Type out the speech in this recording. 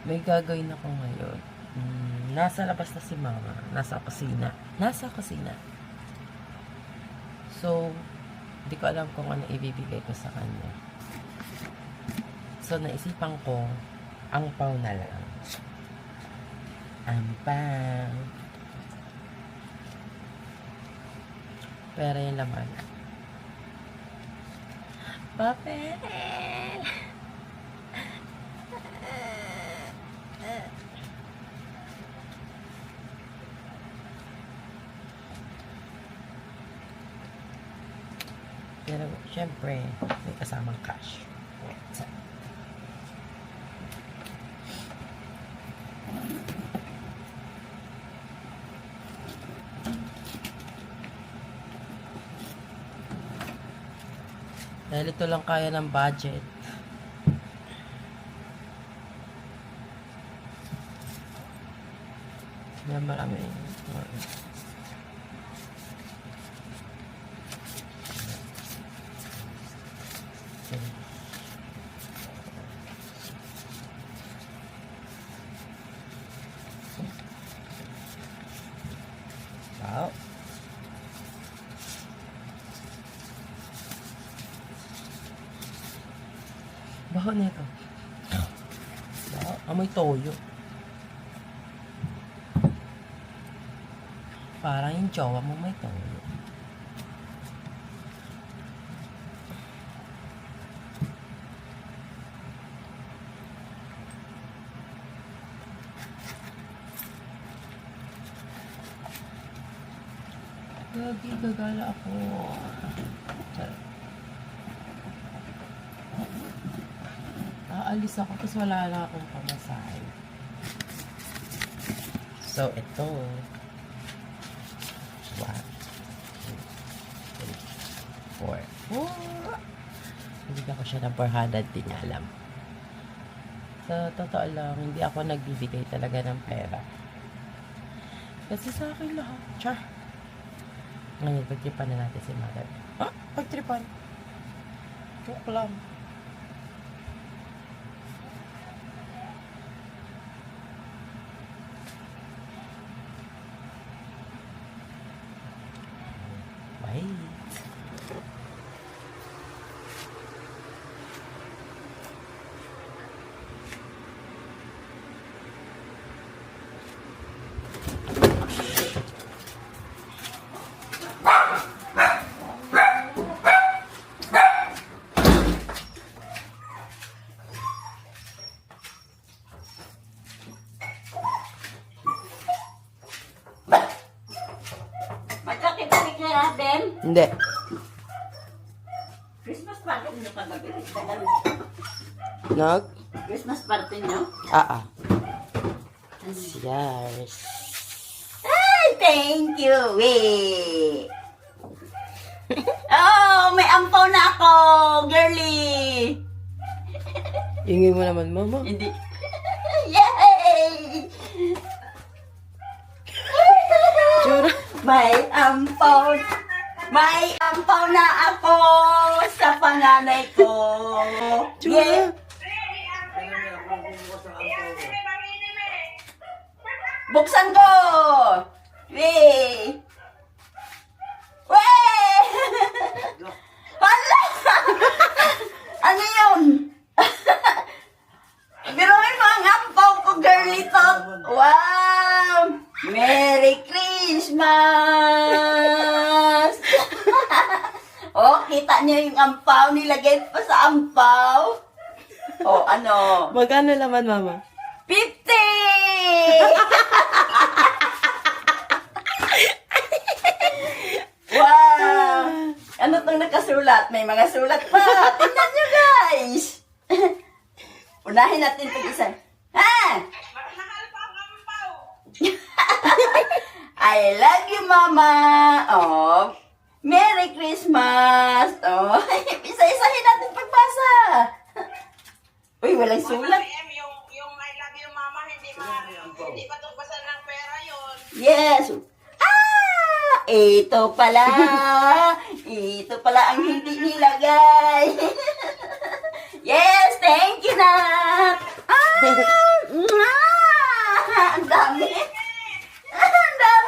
May gagawin ako ngayon. Nasa labas na si mama. Nasa kusina. So, hindi ko alam kung ano ibibigay ko sa kanya. So, naisipan ko, ang pau na lang. Ang pau. Pero yung laman. Papel! Pero, syempre, may kasamang cash. Wait. Dahil ito lang kaya ng budget. Yan, marami. Wow. Baho na ito. Baho. Amoy toyo. Parang yung jowa mo may toyo. Gagi, gagala ako. Charot. Aalis ako kasi wala lang akong pamasahe. So, ito. 1, 2, 3, 4. Hindi ako siya ng 400, di niya alam. Sa totoo lang, hindi ako nagbibigay talaga ng pera. Kasi sa akin lahat. Char. Ngayon, pagtripan na natin si mother. Ah, pagtripan. Joke lang. Wait. Magkakipamig na natin. Hindi. Christmas party nyo kagabi. Nog? Christmas party nyo? Yes. Ay, thank you, eh. Oh, may ampaw na ako, girly. Ingay mo naman, mama. Hindi. Yay! Tsura. May ampaw. May ampaw na ako sa panganay ko. Tsura. Buksan ko! Weh! Weh! Hala! Ano yun? Biruin mo ang ampaw ko, girly tot. Wow! Merry Christmas! Oh, kita niyo yung ampaw. Nilagay pa sa ampaw. Oh, ano? Magkano laman, mama? 50! Wow! Ano tong nakasulat? May mga sulat pa. Tingnan nyo, guys! Unahin natin pag-isa. Ha? I love you, Mama. Oh, Merry Christmas. Oh, isa-isahin natin pagbasa. Uy, walang sulat. Yung I love you, mama, hindi pa tugbasan ng pera yun. Yes. Ah, ito pala. Ito pala ang hindi nilagay. Yes, thank you, Nat. Ah, Ang dami.